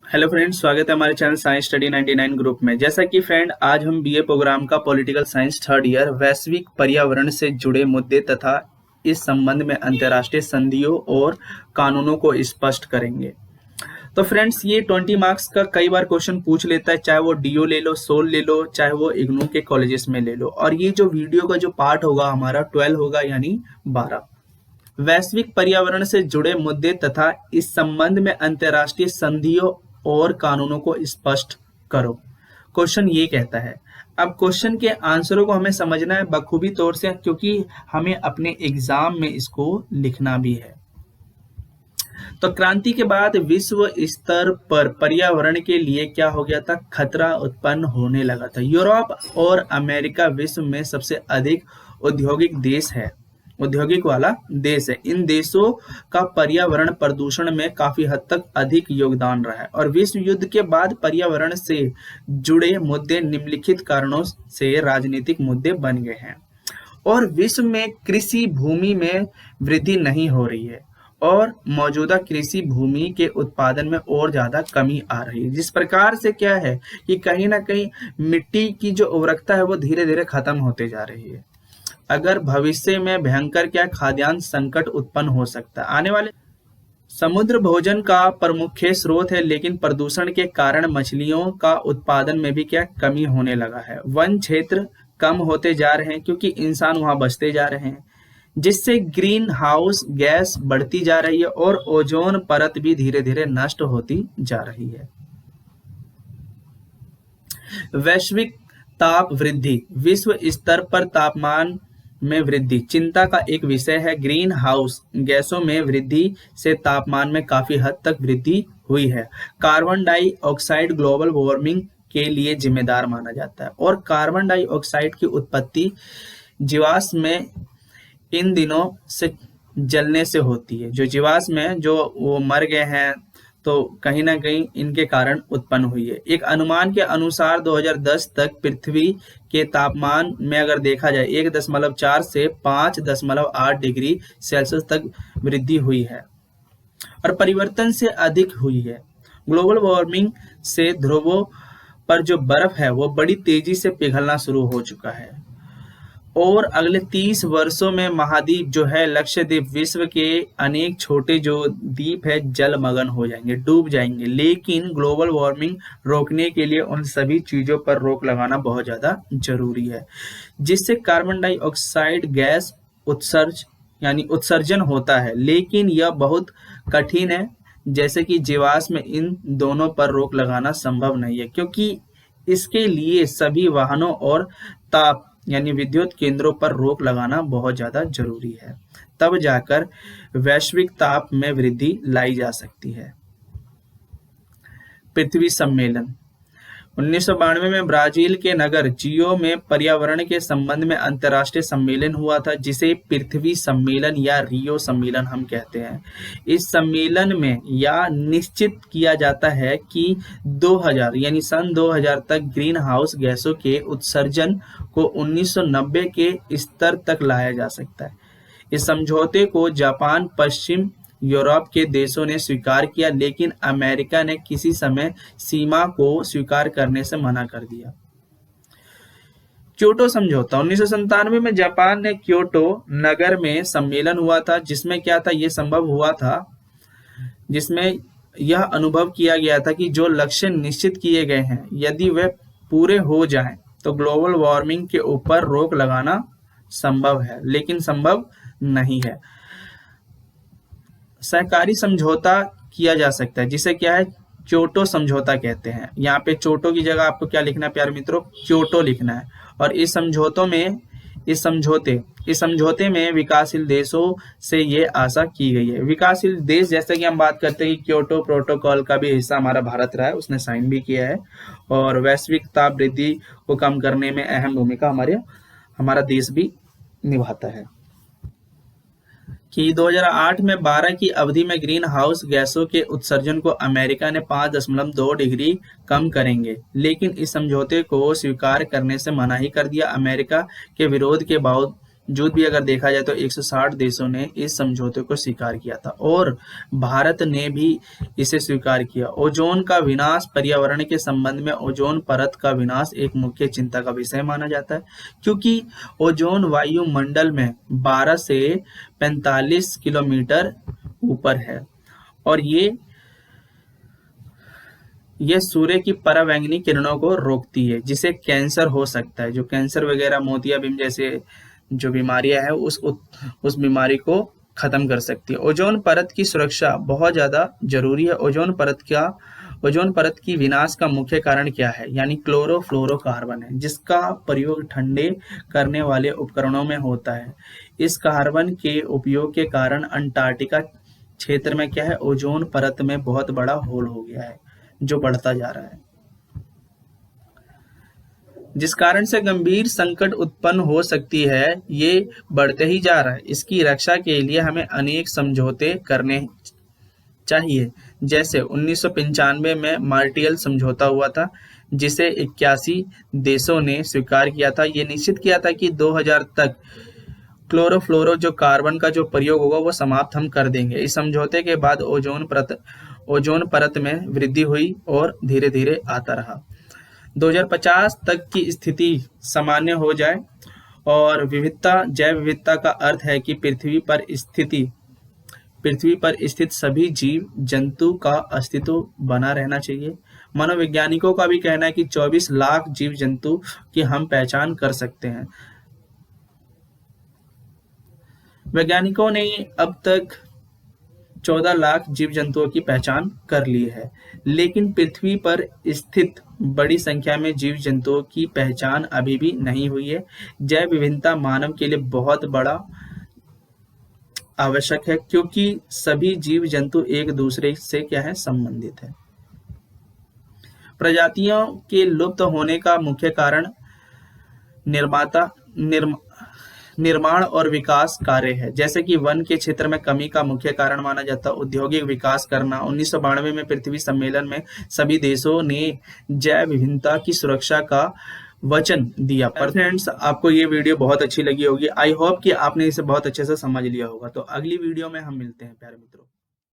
Hello friends, स्वागत है हमारे चैनल साइंस स्टडी 99 ग्रुप में। जैसा कि फ्रेंड आज हम बीए प्रोग्राम का पॉलिटिकल साइंस थर्ड ईयर वैश्विक पर्यावरण से जुड़े मुद्दे तथा इस संबंध में अंतर्राष्ट्रीय संधियों और कानूनों को स्पष्ट करेंगे। तो फ्रेंड्स, ये 20 मार्क्स का कई बार क्वेश्चन पूछ लेता है, चाहे वो डीओ ले लो, सोल ले लो, चाहे वो इग्नू के कॉलेजेस में ले लो। और ये जो वीडियो का जो पार्ट होगा हमारा 12 होगा, यानी 12। वैश्विक पर्यावरण से जुड़े मुद्दे तथा इस संबंध में अंतर्राष्ट्रीय संधियों और कानूनों को स्पष्ट करो। क्वेश्चन ये कहता है। अब क्वेश्चन के आंसरों को हमें समझना है बखूबी तौर से, क्योंकि हमें अपने एग्जाम में इसको लिखना भी है। तो क्रांति के बाद विश्व स्तर पर पर्यावरण के लिए क्या हो गया था? खतरा उत्पन्न होने लगा था। यूरोप और अमेरिका विश्व में सबसे अधिक औद्योगिक वाला देश है। इन देशों का पर्यावरण प्रदूषण में काफी हद तक अधिक योगदान रहा है और विश्व युद्ध के बाद पर्यावरण से जुड़े मुद्दे निम्नलिखित कारणों से राजनीतिक मुद्दे बन गए हैं। और विश्व में कृषि भूमि में वृद्धि नहीं हो रही है और मौजूदा कृषि भूमि के उत्पादन में और ज्यादा कमी आ रही है, जिस प्रकार से क्या है कि कहीं ना कहीं मिट्टी की जो उर्वरकता है वो धीरे धीरे खत्म होते जा रही है। अगर भविष्य में भयंकर क्या खाद्यान्न संकट उत्पन्न हो सकता है। आने वाले समुद्र भोजन का प्रमुख स्रोत है, लेकिन प्रदूषण के कारण मछलियों का उत्पादन में भी क्या कमी होने लगा है। वन क्षेत्र कम होते जा रहे हैं क्योंकि इंसान वहां बसते जा रहे हैं, जिससे ग्रीन हाउस गैस बढ़ती जा रही है और ओजोन परत भी धीरे धीरे नष्ट होती जा रही है। वैश्विक ताप वृद्धि, विश्व स्तर पर तापमान में वृद्धि चिंता का एक विषय है। ग्रीन हाउस गैसों में वृद्धि से तापमान में काफी हद तक वृद्धि हुई है। कार्बन डाइऑक्साइड ग्लोबल वार्मिंग के लिए जिम्मेदार माना जाता है और कार्बन डाइऑक्साइड की उत्पत्ति जीवाश्म में इन दिनों से जलने से होती है। जो जीवाश्म है जो वो मर गए हैं, तो कहीं ना कहीं इनके कारण उत्पन्न हुई है। एक अनुमान के अनुसार 2010 तक पृथ्वी के तापमान में अगर देखा जाए 1.4 से 5.8 डिग्री सेल्सियस तक वृद्धि हुई है और परिवर्तन से अधिक हुई है। ग्लोबल वार्मिंग से ध्रुवों पर जो बर्फ है वो बड़ी तेजी से पिघलना शुरू हो चुका है और अगले 30 वर्षों में महाद्वीप जो है लक्षद्वीप, विश्व के अनेक छोटे जो द्वीप है जलमग्न हो जाएंगे, डूब जाएंगे। लेकिन ग्लोबल वार्मिंग रोकने के लिए उन सभी चीजों पर रोक लगाना बहुत ज्यादा जरूरी है, जिससे कार्बन डाइऑक्साइड गैस उत्सर्जन होता है। लेकिन यह बहुत कठिन है, जैसे कि जीवाश्म में इन दोनों पर रोक लगाना संभव नहीं है, क्योंकि इसके लिए सभी वाहनों और ताप यानी विद्युत केंद्रों पर रोक लगाना बहुत ज्यादा जरूरी है, तब जाकर वैश्विक ताप में वृद्धि लाई जा सकती है। पृथ्वी सम्मेलन 1992 में ब्राजील के नगर जियो में पर्यावरण के संबंध में अंतर्राष्ट्रीय सम्मेलन हुआ था, जिसे पृथ्वी सम्मेलन या रियो सम्मेलन हम कहते हैं। इस सम्मेलन में यह निश्चित किया जाता है कि 2000 यानी सन 2000 तक ग्रीन हाउस गैसों के उत्सर्जन को 1990 के स्तर तक लाया जा सकता है। इस समझौते को जापान, पश्चिम यूरोप के देशों ने स्वीकार किया, लेकिन अमेरिका ने किसी समय सीमा को स्वीकार करने से मना कर दिया। क्योटो समझौता 1997 में जापान ने क्योटो नगर में सम्मेलन हुआ था, जिसमें क्या था, यह संभव हुआ था, जिसमें यह अनुभव किया गया था कि जो लक्ष्य निश्चित किए गए हैं यदि वे पूरे हो जाएं तो ग्लोबल वार्मिंग के ऊपर रोक लगाना संभव है, लेकिन संभव नहीं है। सहकारी समझौता किया जा सकता है, जिसे क्या है, क्योटो समझौता कहते हैं। यहाँ पे क्योटो की जगह आपको क्या लिखना है प्यारे मित्रों, क्योटो लिखना है। और इस समझौते में विकासशील देशों से ये आशा की गई है। विकासशील देश, जैसे कि हम बात करते हैं कि क्योटो प्रोटोकॉल का भी हिस्सा हमारा भारत रहा है, उसने साइन भी किया है और वैश्विक ताप वृद्धि को कम करने में अहम भूमिका हमारा देश भी निभाता है। कि 2008 में 12 की अवधि में ग्रीन हाउस गैसों के उत्सर्जन को अमेरिका ने 5.2 डिग्री कम करेंगे, लेकिन इस समझौते को स्वीकार करने से मना ही कर दिया। अमेरिका के विरोध के वजूद भी अगर देखा जाए तो 160 देशों ने इस समझौते को स्वीकार किया था और भारत ने भी इसे स्वीकार किया। ओजोन का विनाश, पर्यावरण के संबंध में ओजोन परत का विनाश एक मुख्य चिंता का विषय माना जाता है, क्योंकि ओजोन वायुमंडल में 12 से 45 किलोमीटर ऊपर है और ये सूर्य की परावैंगनी किरणों को रोकती है, जिसे कैंसर हो सकता है। जो कैंसर वगैरह, मोतियाबिंद जैसे जो बीमारियां है उस बीमारी को खत्म कर सकती है। ओजोन परत की सुरक्षा बहुत ज्यादा जरूरी है। ओजोन परत की विनाश का मुख्य कारण क्या है? यानी क्लोरोफ्लोरोकार्बन है, जिसका प्रयोग ठंडे करने वाले उपकरणों में होता है। इस कार्बन के उपयोग के कारण अंटार्कटिका क्षेत्र में क्या है, ओजोन परत में बहुत बड़ा होल हो गया है जो बढ़ता जा रहा है, जिस कारण से गंभीर संकट उत्पन्न हो सकती है। ये बढ़ते ही जा रहा है। इसकी रक्षा के लिए हमें अनेक समझौते करने चाहिए, जैसे 1995 में मार्टियल समझौता हुआ था, जिसे 81 देशों ने स्वीकार किया था। ये निश्चित किया था कि 2000 तक क्लोरोफ्लोरो जो कार्बन का जो प्रयोग होगा वो समाप्त हम कर देंगे। इस समझौते के बाद ओजोन परत में वृद्धि हुई और धीरे धीरे आता रहा। 2050 तक की स्थिति सामान्य हो जाए और जैव विविधता का अर्थ है कि पृथ्वी पर स्थित सभी जीव जंतु का अस्तित्व बना रहना चाहिए। मनोवैज्ञानिकों का भी कहना है कि 24 लाख जीव जंतु की हम पहचान कर सकते हैं। वैज्ञानिकों ने अब तक 14 लाख जीव जंतुओं की पहचान कर ली है, लेकिन पृथ्वी पर स्थित बड़ी संख्या में जीव जंतुओं की पहचान अभी भी नहीं हुई है। जैव विविधता मानव के लिए बहुत बड़ा आवश्यक है, क्योंकि सभी जीव जंतु एक दूसरे से क्या है, संबंधित है। प्रजातियों के लुप्त होने का मुख्य कारण निर्माण और विकास कार्य है, जैसे कि वन के क्षेत्र में कमी का मुख्य कारण माना जाता है औद्योगिक विकास करना। 1992 में पृथ्वी सम्मेलन में सभी देशों ने जैव विविधता की सुरक्षा का वचन दिया। पर फ्रेंड्स, आपको ये वीडियो बहुत अच्छी लगी होगी। आई होप कि आपने इसे बहुत अच्छे से समझ लिया होगा। तो अगली वीडियो में हम मिलते हैं प्यारे मित्रों।